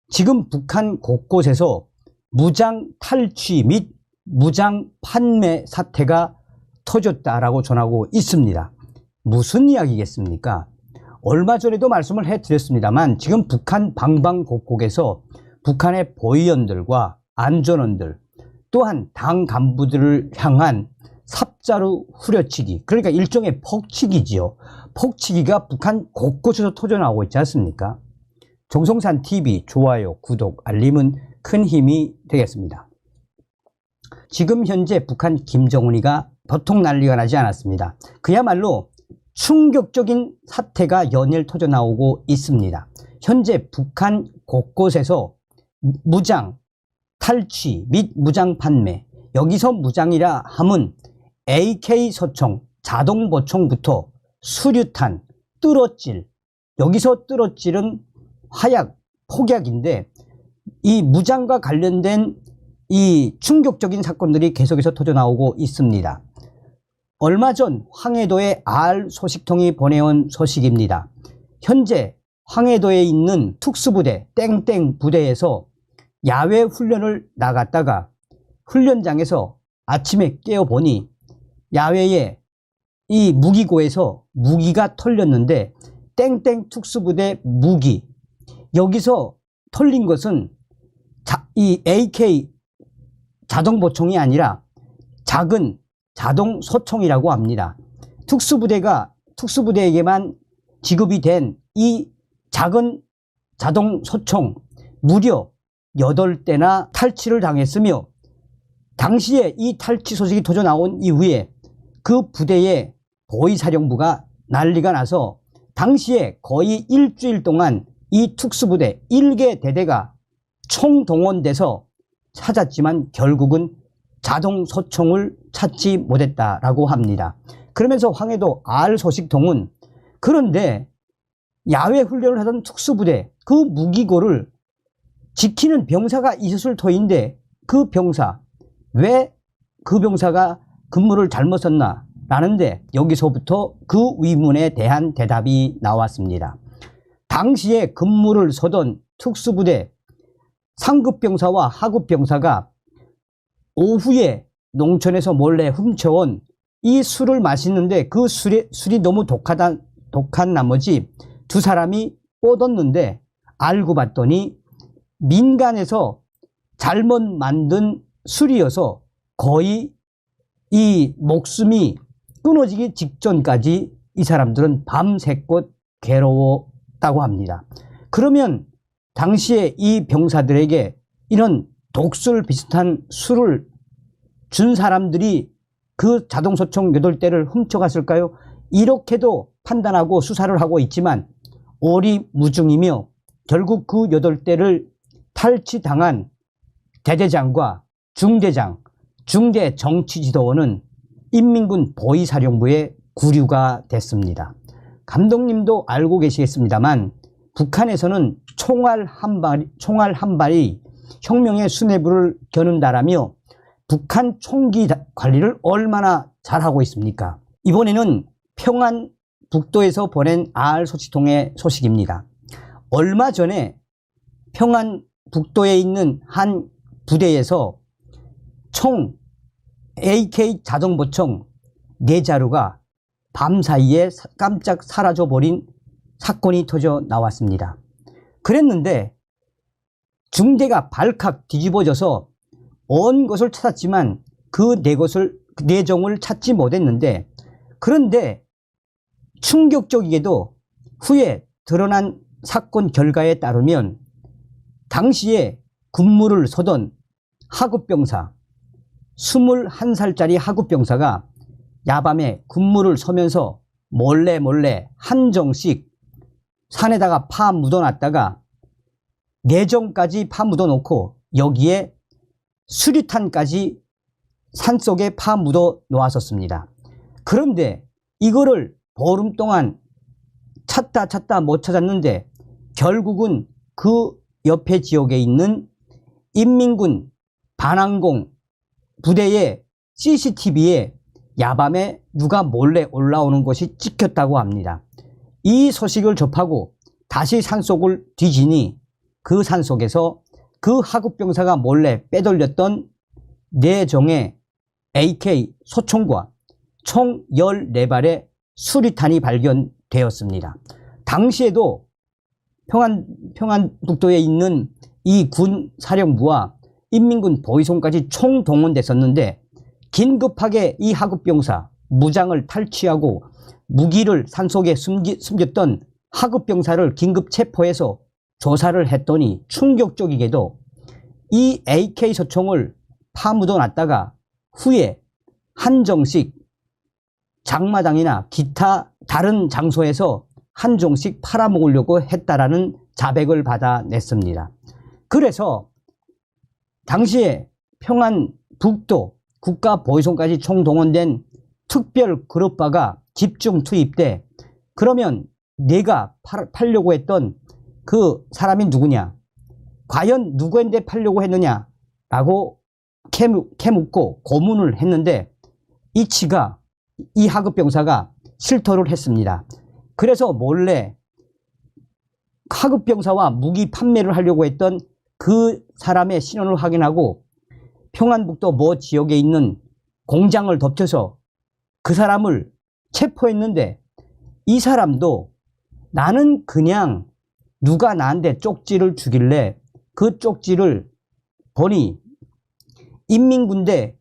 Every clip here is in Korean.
지금 북한 곳곳에서 무장 탈취 및 무장 판매 사태가 터졌다라고 전하고 있습니다. 무슨 이야기겠습니까? 얼마 전에도 말씀을 해드렸습니다만 지금 북한 방방곡곡에서 북한의 보위원들과 안전원들 또한 당 간부들을 향한 삽자루 후려치기, 그러니까 일종의 폭치기지요. 폭치기가 북한 곳곳에서 터져나오고 있지 않습니까? 정성산 TV 좋아요, 구독, 알림은 큰 힘이 되겠습니다. 지금 현재 북한 김정은이가 보통 난리가 나지 않았습니다. 그야말로 충격적인 사태가 연일 터져나오고 있습니다. 현재 북한 곳곳에서 무장, 탈취 및 무장 판매, 여기서 무장이라 함은 AK 소총, 자동보총부터 수류탄, 뚫어질, 여기서 뚫어질은 화약, 폭약인데 이 무장과 관련된 이 충격적인 사건들이 계속해서 터져나오고 있습니다. 얼마 전 황해도의 알 소식통이 보내온 소식입니다. 현재 황해도에 있는 특수부대 땡땡 부대에서 야외 훈련을 나갔다가 훈련장에서 아침에 깨어보니 야외에 이 무기고에서 무기가 털렸는데 땡땡 특수부대 무기, 여기서 털린 것은 이 AK 자동보총이 아니라 작은 자동소총이라고 합니다. 특수부대에게만 지급이 된 이 작은 자동소총 무려 8대나 탈취를 당했으며, 당시에 이 탈취 소식이 터져 나온 이후에 그 부대의 보위사령부가 난리가 나서 당시에 거의 일주일 동안 이 특수부대 1개 대대가 총동원돼서 찾았지만 결국은 자동소총을 찾지 못했다라고 합니다. 그러면서 황해도 알 소식통은 그런데 야외 훈련을 하던 특수부대 그 무기고를 지키는 병사가 있었을 터인데 그 병사, 왜 그 병사가 근무를 잘못 썼나 라는데 여기서부터 그 의문에 대한 대답이 나왔습니다. 당시에 근무를 서던 특수부대 상급병사와 하급병사가 오후에 농촌에서 몰래 훔쳐온 이 술을 마시는데 그 술이 너무 독한 나머지 두 사람이 뻗었는데 알고 봤더니 민간에서 잘못 만든 술이어서 거의 이 목숨이 끊어지기 직전까지 이 사람들은 밤새껏 괴로웠다고 합니다. 그러면 당시에 이 병사들에게 이런 독술 비슷한 술을 준 사람들이 그 자동소총 8대를 훔쳐갔을까요? 이렇게도 판단하고 수사를 하고 있지만 오리무중이며 결국 그 8대를 탈취당한 대대장과 중대장, 중대 정치지도원은 인민군 보위사령부에 구류가 됐습니다. 감독님도 알고 계시겠습니다만 북한에서는 총알 한 발이 혁명의 수뇌부를 겨눈다라며 북한 총기 관리를 얼마나 잘하고 있습니까? 이번에는 평안 북도에서 보낸 알 소식통의 소식입니다. 얼마 전에 평안 북도에 있는 한 부대에서 총 AK 자동보총 4자루가 밤사이에 깜짝 사라져버린 사건이 터져 나왔습니다. 그랬는데 중대가 발칵 뒤집어져서 온 것을 찾았지만 그 4종을 찾지 못했는데, 그런데 충격적이게도 후에 드러난 사건 결과에 따르면 당시에 근무를 서던 하급병사 21살짜리 하급병사가 야밤에 근무를 서면서 몰래 한 정씩 산에다가 파 묻어놨다가 4정까지 파 묻어놓고 여기에 수류탄까지 산속에 파 묻어 놓았었습니다. 그런데 이거를 보름 동안 찾다 못 찾았는데 결국은 그 옆에 지역에 있는 인민군 반항공 부대의 CCTV에 야밤에 누가 몰래 올라오는 것이 찍혔다고 합니다. 이 소식을 접하고 다시 산속을 뒤지니 그 산속에서 그 하급병사가 몰래 빼돌렸던 4종의 AK 소총과 총 14발의 수리탄이 발견되었습니다. 당시에도 평안북도에 있는 이 군 사령부와 인민군 보위성까지 총동원됐었는데 긴급하게 이 하급병사 무장을 탈취하고 무기를 산속에 숨겼던 하급병사를 긴급 체포해서 조사를 했더니 충격적이게도 이 AK 소총을 파묻어 놨다가 후에 한정씩 장마당이나 기타 다른 장소에서 한 종씩 팔아먹으려고 했다라는 자백을 받아냈습니다. 그래서 당시에 평안북도 국가보위성까지 총동원된 특별 그룹바가 집중 투입돼 그러면 내가 팔려고 했던 그 사람이 누구냐? 과연 누구한테 팔려고 했느냐? 라고 캐묻고 고문을 했는데 이 하급병사가 실토를 했습니다. 그래서 몰래 하급병사와 무기 판매를 하려고 했던 그 사람의 신원을 확인하고 평안북도 모 지역에 있는 공장을 덮쳐서 그 사람을 체포했는데 이 사람도 나는 그냥 누가 나한테 쪽지를 주길래 그 쪽지를 보니 인민군대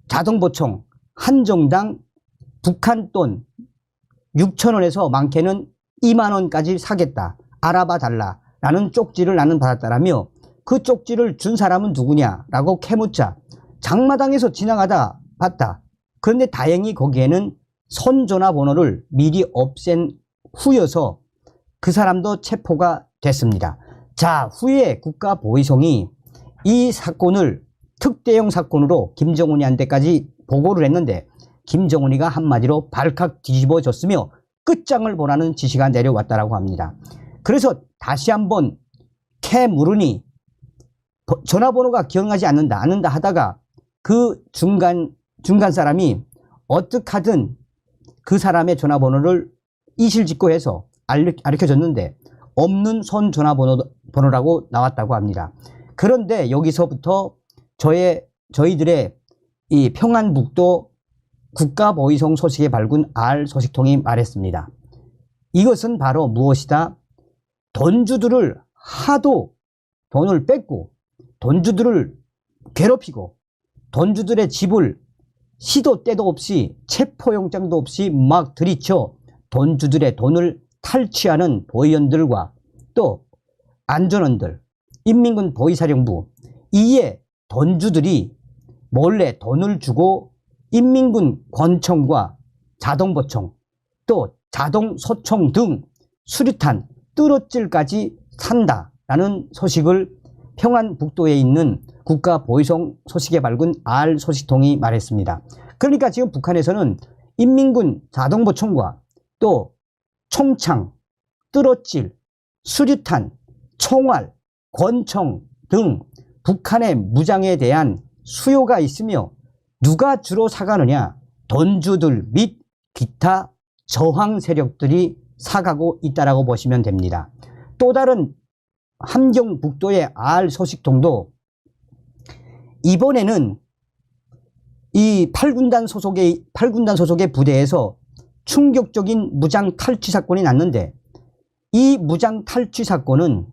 자동보총 한 정당 북한 돈 6,000원에서 많게는 20,000원까지 사겠다. 알아봐 달라. 라는 쪽지를 나는 받았다라며 그 쪽지를 준 사람은 누구냐라고 캐묻자 장마당에서 지나가다 봤다. 그런데 다행히 거기에는 손전화번호를 미리 없앤 후여서 그 사람도 체포가 됐습니다. 자, 후에 국가보위성이 이 사건을 특대형 사건으로 김정은이한테까지 보고를 했는데 김정은이가 한마디로 발칵 뒤집어졌으며 끝장을 보라는 지시가 내려왔다고 합니다. 그래서 다시 한번 물으니 전화번호가 기억나지 않는다 하다가 그 중간 사람이 어떻게 하든 그 사람의 전화번호를 이실직고해서 알려줬는데 없는 손 전화번호라고 나왔다고 합니다. 그런데 여기서부터 저희들의 이 평안북도 국가보위성 소식에 밝은 R 소식통이 말했습니다. 이것은 바로 무엇이다? 돈주들을 하도 돈을 뺏고 돈주들을 괴롭히고 돈주들의 집을 시도 때도 없이 체포영장도 없이 막 들이쳐 돈주들의 돈을 탈취하는 보위원들과 또 안전원들, 인민군 보위사령부 이에 돈주들이 몰래 돈을 주고 인민군 권총과 자동보총 또 자동소총 등 수류탄, 뚜렷질까지 산다라는 소식을 평안북도에 있는 국가보위성 소식에 밝은 R 소식통이 말했습니다. 그러니까 지금 북한에서는 인민군 자동보총과 또 총창, 뚜렷질, 수류탄, 총알, 권총 등 북한의 무장에 대한 수요가 있으며 누가 주로 사가느냐? 돈주들 및 기타 저항 세력들이 사가고 있다라고 보시면 됩니다. 또 다른 함경북도의 R 소식통도 이번에는 이 8군단 소속의 부대에서 충격적인 무장 탈취 사건이 났는데 이 무장 탈취 사건은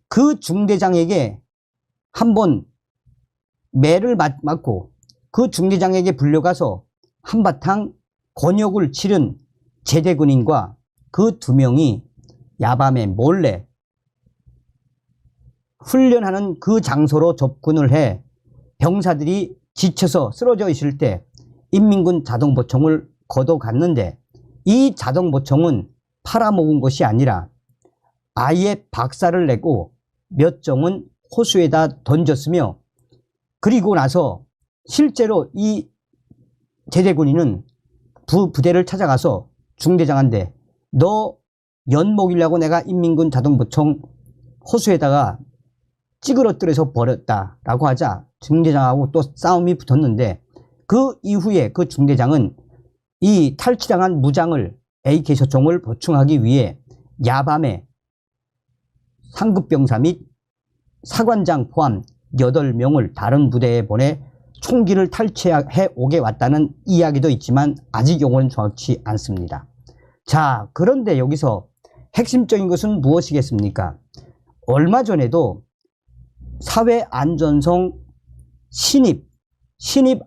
그 중대장에게 한번 매를 맞고 그 중대장에게 불려가서 한바탕 곤욕을 치른 제대군인과 그 2명이 야밤에 몰래 훈련하는 그 장소로 접근을 해 병사들이 지쳐서 쓰러져 있을 때 인민군 자동보총을 걷어갔는데 이 자동보총은 팔아먹은 것이 아니라 아예 박살을 내고 몇 정은 호수에다 던졌으며 그리고 나서 실제로 이 제대군인은 부대를 찾아가서 중대장한테 너 연목이려고 내가 인민군 자동보총 호수에다가 찌그러뜨려서 버렸다라고 하자 중대장하고 또 싸움이 붙었는데 그 이후에 그 중대장은 이 탈취당한 무장을 AK 소총을 보충하기 위해 야밤에 상급병사 및 사관장 포함 8명을 다른 부대에 보내 총기를 탈취해 오게 왔다는 이야기도 있지만 아직 용어는 정확치 않습니다. 자, 그런데 여기서 핵심적인 것은 무엇이겠습니까? 얼마 전에도 사회안전성 신입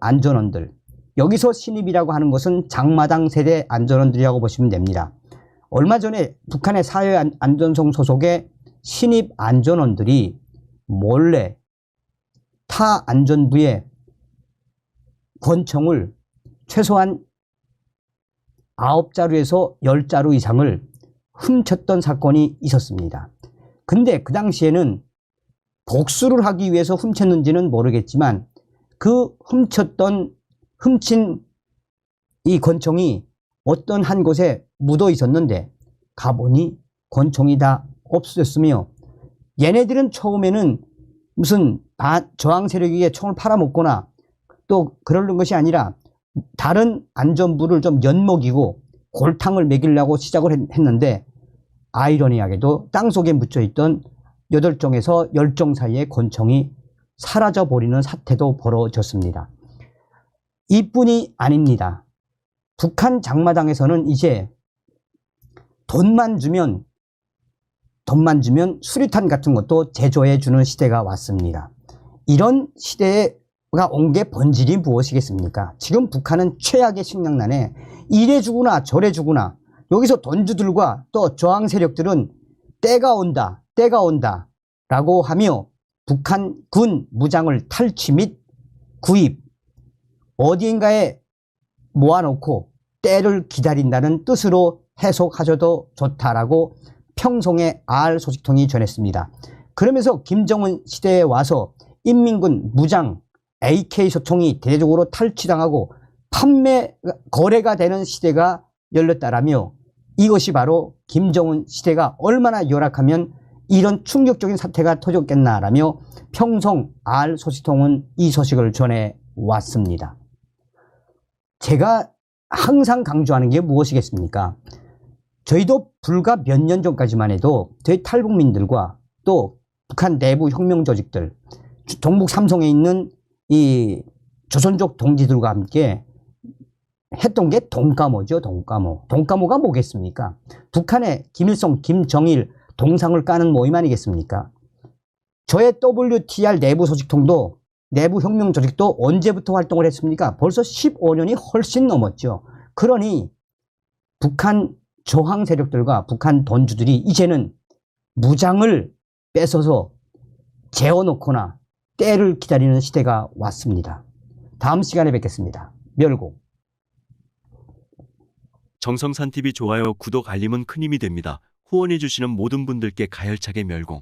안전원들, 여기서 신입이라고 하는 것은 장마당 세대 안전원들이라고 보시면 됩니다. 얼마 전에 북한의 사회안전성 소속의 신입 안전원들이 몰래 타 안전부의 권총을 최소한 9자루에서 10자루 이상을 훔쳤던 사건이 있었습니다. 근데 그 당시에는 복수를 하기 위해서 훔쳤는지는 모르겠지만 그 훔친 이 권총이 어떤 한 곳에 묻어 있었는데 가보니 권총이 다 없어졌으며, 얘네들은 처음에는 무슨 저항 세력에게 총을 팔아먹거나 또 그러는 것이 아니라 다른 안전부를 좀 엿먹이고 골탕을 먹이려고 시작을 했는데, 아이러니하게도 땅속에 묻혀있던 8종에서 10종 사이의 권총이 사라져버리는 사태도 벌어졌습니다. 이뿐이 아닙니다. 북한 장마당에서는 이제 돈만 주면 수류탄 같은 것도 제조해 주는 시대가 왔습니다. 이런 시대가 온 게 본질이 무엇이겠습니까? 지금 북한은 최악의 식량난에 이래 주구나 저래 주구나, 여기서 돈주들과 또 저항 세력들은 때가 온다 라고 하며 북한 군 무장을 탈취 및 구입, 어디인가에 모아놓고 때를 기다린다는 뜻으로 해석하셔도 좋다라고 평송의 R 소식통이 전했습니다. 그러면서 김정은 시대에 와서 인민군 무장 AK 소총이 대대적으로 탈취당하고 거래가 되는 시대가 열렸다라며, 이것이 바로 김정은 시대가 얼마나 열악하면 이런 충격적인 사태가 터졌겠나라며 평송 R 소식통은 이 소식을 전해왔습니다. 제가 항상 강조하는 게 무엇이겠습니까? 저희도 불과 몇 년 전까지만 해도 저희 탈북민들과 또 북한 내부 혁명 조직들, 종북 삼성에 있는 이 조선족 동지들과 함께 했던 게 동까모죠. 동까모가 뭐겠습니까? 북한의 김일성, 김정일 동상을 까는 모임 아니겠습니까? 저의 WTR 내부 소식통도, 내부 혁명 조직도 언제부터 활동을 했습니까? 벌써 15년이 훨씬 넘었죠. 그러니 북한 저항 세력들과 북한 돈주들이 이제는 무장을 뺏어서 재워놓거나 때를 기다리는 시대가 왔습니다. 다음 시간에 뵙겠습니다. 멸공. 정성산TV 좋아요, 구독, 알림은 큰 힘이 됩니다. 후원해주시는 모든 분들께 가열차게 멸공.